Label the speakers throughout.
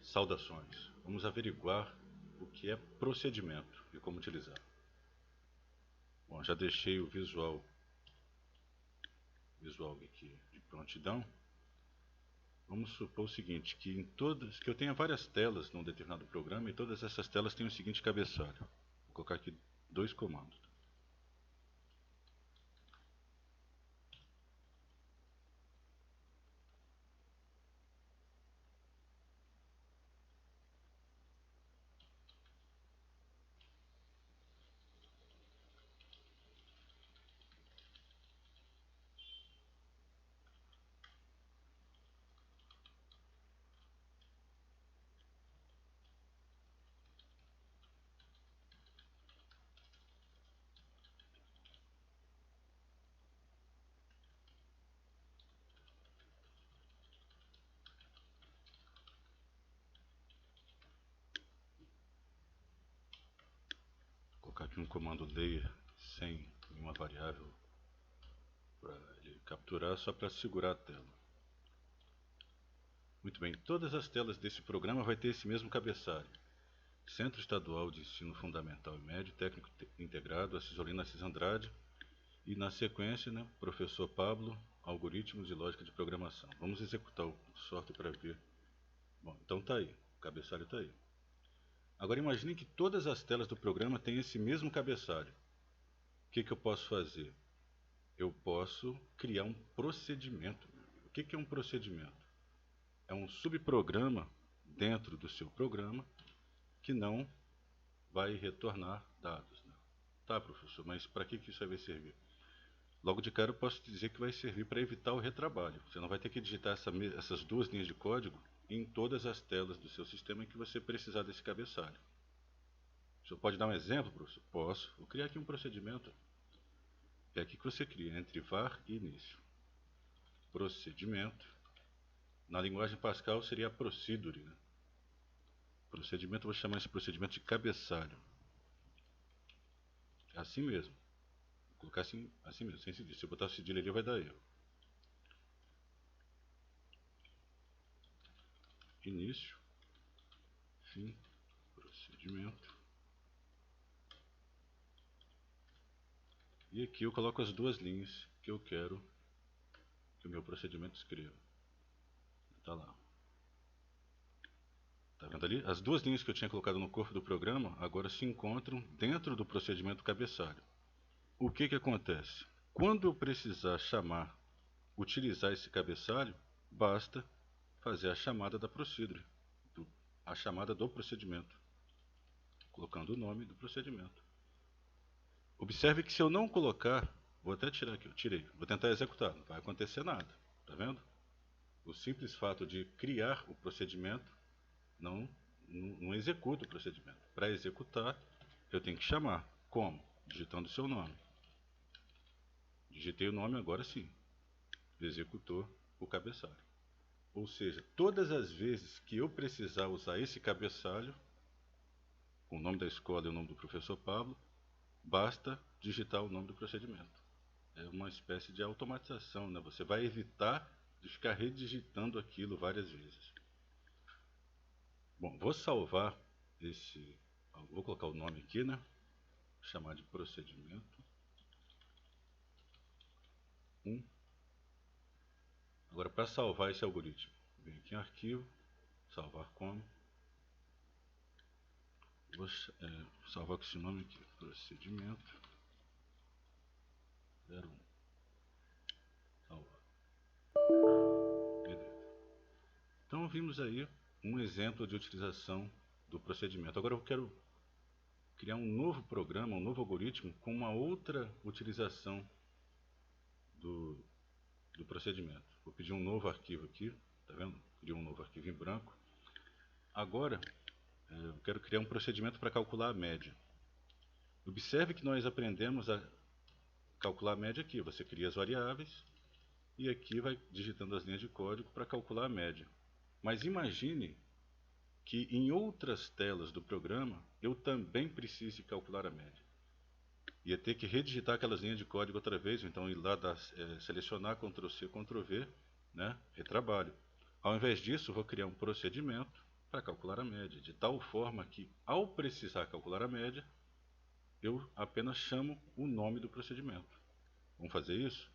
Speaker 1: Saudações. Vamos averiguar o que é procedimento e como utilizar. Bom, já deixei o visual aqui de prontidão. Vamos supor o seguinte, que eu tenha várias telas num determinado programa e todas essas telas têm o seguinte cabeçalho. Vou colocar aqui dois comandos. Vou colocar aqui um comando layer sem nenhuma variável para ele capturar, só para segurar a tela. Muito bem, todas as telas desse programa vai ter esse mesmo cabeçalho. Centro Estadual de Ensino Fundamental e Médio, Técnico Integrado, Assis Andrade, e na sequência, Professor Pablo, Algoritmos e Lógica de Programação. Vamos executar o software para ver. Bom, então está aí, o cabeçalho está aí. Agora imagine que todas as telas do programa têm esse mesmo cabeçalho. O que eu posso fazer? Eu posso criar um procedimento. O que é um procedimento? É um subprograma dentro do seu programa que não vai retornar dados. Tá, professor, mas para que isso vai servir? Logo de cara eu posso dizer que vai servir para evitar o retrabalho. Você não vai ter que digitar essas duas linhas de código em todas as telas do seu sistema em que você precisar desse cabeçalho. O senhor pode dar um exemplo, professor? Posso. Vou criar aqui um procedimento. É aqui que você cria, entre var e início. Procedimento. Na linguagem Pascal seria a procedure. Procedimento, eu vou chamar esse procedimento de cabeçalho. Assim mesmo. Vou colocar assim mesmo, sem cedilha. Se eu botar o cedilha ali vai dar erro. Início. Fim. Procedimento. E aqui eu coloco as duas linhas que eu quero que o meu procedimento escreva. Está lá. Está vendo ali? As duas linhas que eu tinha colocado no corpo do programa agora se encontram dentro do procedimento cabeçalho. O que acontece? Quando eu precisar utilizar esse cabeçalho, basta fazer a chamada da procedure, a chamada do procedimento, colocando o nome do procedimento. Observe que se eu não colocar, vou até tirar aqui, eu tirei, vou tentar executar, não vai acontecer nada, tá vendo? O simples fato de criar o procedimento não executa o procedimento. Para executar, eu tenho que chamar. Como? Digitando o seu nome. Digitei o nome, agora sim. Executou o cabeçalho. Ou seja, todas as vezes que eu precisar usar esse cabeçalho, com o nome da escola e o nome do professor Pablo, basta digitar o nome do procedimento. É uma espécie de automatização, né? Você vai evitar de ficar redigitando aquilo várias vezes. Bom, vou salvar esse... Vou colocar o nome aqui, né? Vou chamar de procedimento 1. Agora, para salvar esse algoritmo, venho aqui em arquivo, salvar como. Vou salvar com esse nome aqui, procedimento 01. Salvar. Beleza. Então vimos aí um exemplo de utilização do procedimento. Agora eu quero criar um novo programa, um novo algoritmo com uma outra utilização do procedimento. Vou pedir um novo arquivo aqui, tá vendo? Criei um novo arquivo em branco. Agora eu quero criar um procedimento para calcular a média. Observe que nós aprendemos a calcular a média aqui. Você cria as variáveis e aqui vai digitando as linhas de código para calcular a média. Mas imagine que em outras telas do programa eu também precise calcular a média. Ia ter que redigitar aquelas linhas de código outra vez, ou então ir lá selecionar Ctrl+C, Ctrl+V, retrabalho. Ao invés disso, vou criar um procedimento para calcular a média, de tal forma que, ao precisar calcular a média, eu apenas chamo o nome do procedimento. Vamos fazer isso?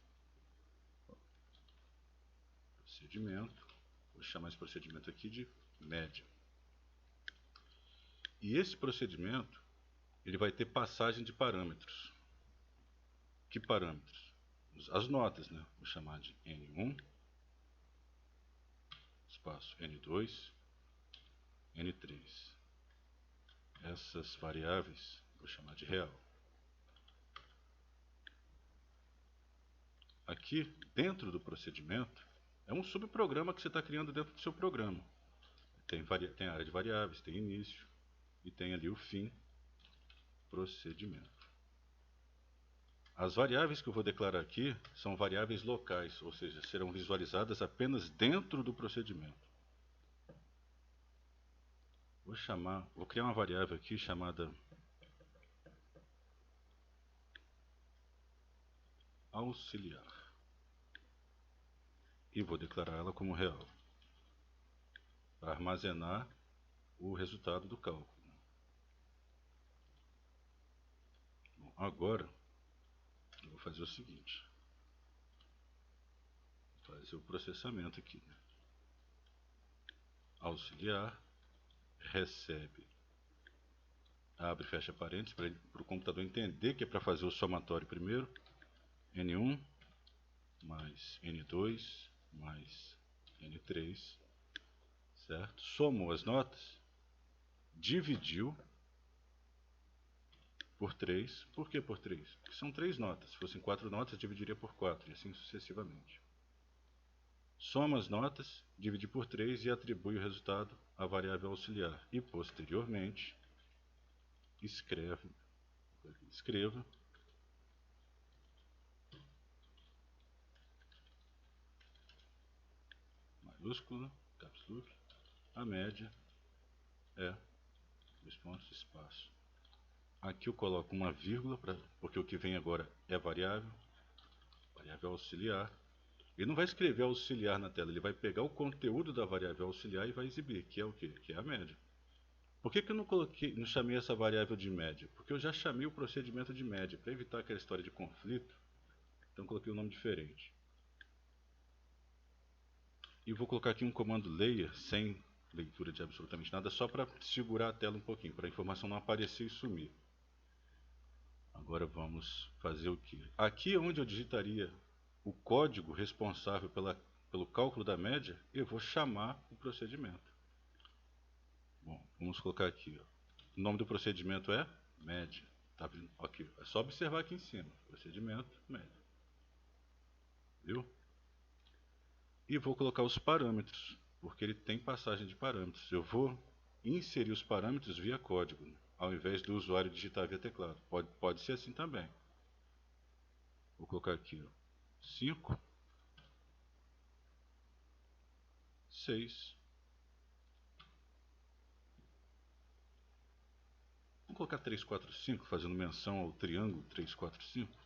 Speaker 1: Procedimento, vou chamar esse procedimento aqui de média. E esse procedimento, ele vai ter passagem de parâmetros. Que parâmetros? As notas, né? Vou chamar de N1, espaço N2, N3. Essas variáveis vou chamar de real. Aqui, dentro do procedimento, é um subprograma que você está criando dentro do seu programa. Tem área de variáveis, tem início e tem ali o fim, procedimento. As variáveis que eu vou declarar aqui são variáveis locais, ou seja, serão visualizadas apenas dentro do procedimento. Vou criar uma variável aqui chamada auxiliar e vou declarar ela como real para armazenar o resultado do cálculo. Bom, agora eu vou fazer o seguinte, vou fazer o processamento aqui, né? Auxiliar recebe, abre e fecha parênteses para o computador entender que é para fazer o somatório primeiro, N1 mais N2 mais N3, certo? Somou as notas, dividiu por 3. Por que por 3? Porque são 3 notas. Se fossem 4 notas, dividiria por 4 e assim sucessivamente. Soma as notas, divide por 3 e atribui o resultado à variável auxiliar. E posteriormente, escreva maiúscula, caps lock, a média é 2 pontos, espaço. Aqui eu coloco uma vírgula, porque o que vem agora é variável auxiliar. Ele não vai escrever auxiliar na tela, ele vai pegar o conteúdo da variável auxiliar e vai exibir, que é o quê? Que é a média. Por que eu não chamei essa variável de média? Porque eu já chamei o procedimento de média, para evitar aquela história de conflito, então coloquei um nome diferente. E vou colocar aqui um comando layer, sem leitura de absolutamente nada, só para segurar a tela um pouquinho, para a informação não aparecer e sumir. Agora vamos fazer o que? Aqui é onde eu digitaria o código responsável pelo cálculo da média, eu vou chamar o procedimento. Bom, vamos colocar aqui. Ó. O nome do procedimento é média. Tá vendo? Aqui, é só observar aqui em cima. Procedimento, média. Viu? E vou colocar os parâmetros, porque ele tem passagem de parâmetros. Eu vou inserir os parâmetros via código, ao invés do usuário digitar via teclado. Pode ser assim também. Vou colocar aqui, ó, 5, 6. Vamos colocar 3, 4, 5, fazendo menção ao triângulo 3, 4, 5.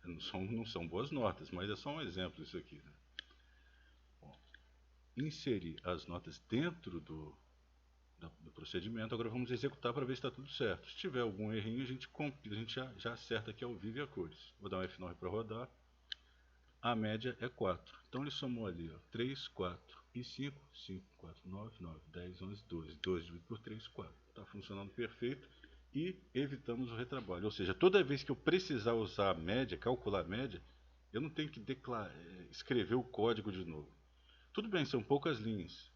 Speaker 1: Não são boas notas, mas é só um exemplo isso aqui. Né? Bom, inserir as notas dentro do procedimento. Agora vamos executar para ver se está tudo certo. Se tiver algum errinho, a gente já acerta aqui ao vivo e a cores. Vou dar um F9 para rodar. A média é 4. Então ele somou ali, ó, 3, 4 e 5. 5, 4, 9, 9, 10, 11, 12. 12 dividido por 3, 4. Está funcionando perfeito. E evitamos o retrabalho. Ou seja, toda vez que eu precisar usar a média, calcular a média, eu não tenho que escrever o código de novo. Tudo bem, são poucas linhas.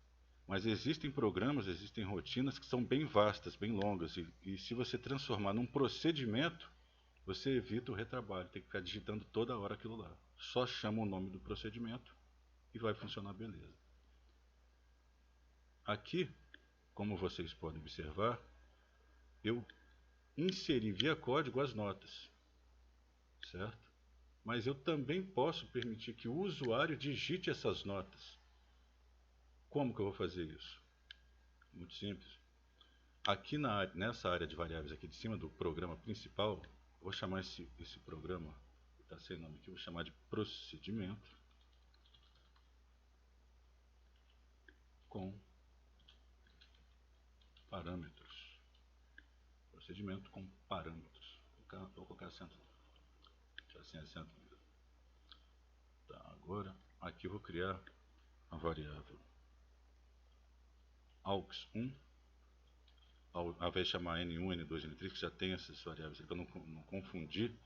Speaker 1: Mas existem programas, existem rotinas que são bem vastas, bem longas. E se você transformar num procedimento, você evita o retrabalho. Tem que ficar digitando toda hora aquilo lá. Só chama o nome do procedimento e vai funcionar beleza. Aqui, como vocês podem observar, eu inseri via código as notas, certo? Mas eu também posso permitir que o usuário digite essas notas. Como que eu vou fazer isso? Muito simples. Aqui nessa área de variáveis aqui de cima do programa principal, vou chamar esse programa, está sem nome aqui, vou chamar de procedimento com procedimento com parâmetros. Vou colocar acento, assim acento. Tá, agora aqui eu vou criar a variável aux1, ao invés de chamar n1, n2, n3, que já tem essas variáveis, para não confundir,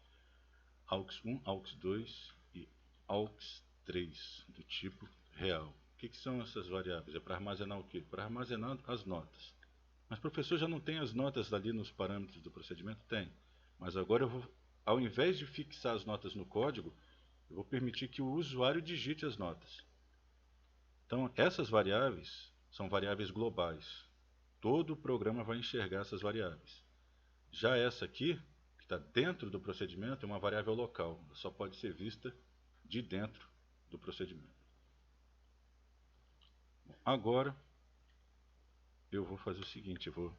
Speaker 1: aux1, aux2 e aux3 do tipo real. O que são essas variáveis? É para armazenar o quê? Para armazenar as notas. Mas professor, já não tem as notas ali nos parâmetros do procedimento? Tem. Mas agora eu vou, ao invés de fixar as notas no código, eu vou permitir que o usuário digite as notas. Então, essas variáveis são variáveis globais. Todo o programa vai enxergar essas variáveis. Já essa aqui, que está dentro do procedimento, é uma variável local. Só pode ser vista de dentro do procedimento. Bom, agora, eu vou fazer o seguinte, eu vou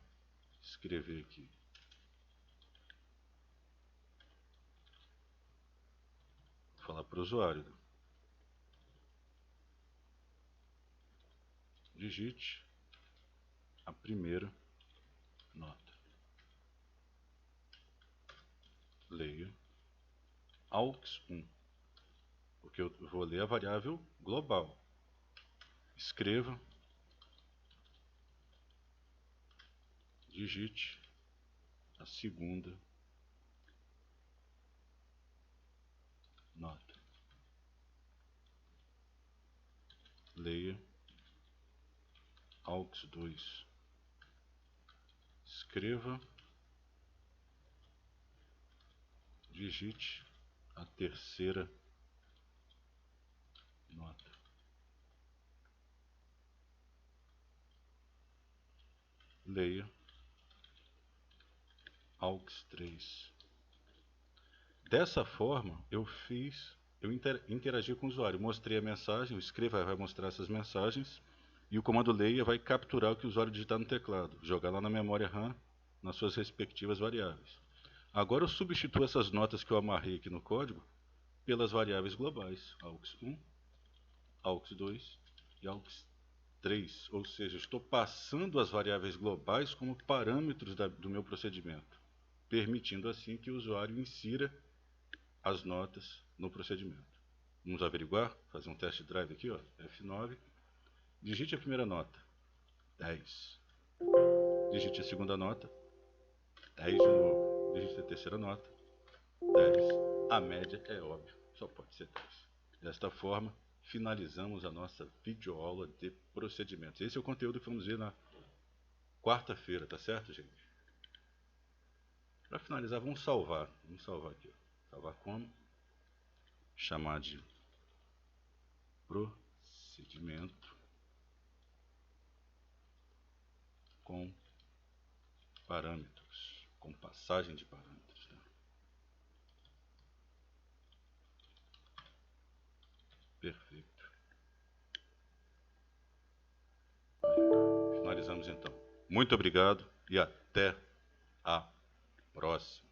Speaker 1: escrever aqui. Vou falar para o usuário. Digite a primeira nota. Leia aux1, porque eu vou ler a variável global. Escreva, digite a segunda nota. Leia aux2. Escreva, digite a terceira nota. Leia aux3. Dessa forma, eu interagi com o usuário, mostrei a mensagem, o escreva vai mostrar essas mensagens e o comando leia vai capturar o que o usuário digitar no teclado, jogar lá na memória RAM, nas suas respectivas variáveis. Agora eu substituo essas notas que eu amarrei aqui no código pelas variáveis globais, aux1, aux2 e aux3, ou seja, estou passando as variáveis globais como parâmetros do meu procedimento, permitindo assim que o usuário insira as notas no procedimento. Vamos averiguar, fazer um test drive aqui, ó, F9, digite a primeira nota, 10, digite a segunda nota, 10 de novo, digite a terceira nota, 10, a média é óbvio, só pode ser 10. Desta forma, finalizamos a nossa videoaula de procedimentos. Esse é o conteúdo que vamos ver na quarta-feira, tá certo, gente? Para finalizar, vamos salvar aqui, ó. Salvar como? Chamar de procedimento com parâmetros, com passagem de parâmetros. Né? Perfeito. Finalizamos então. Muito obrigado e até a próxima.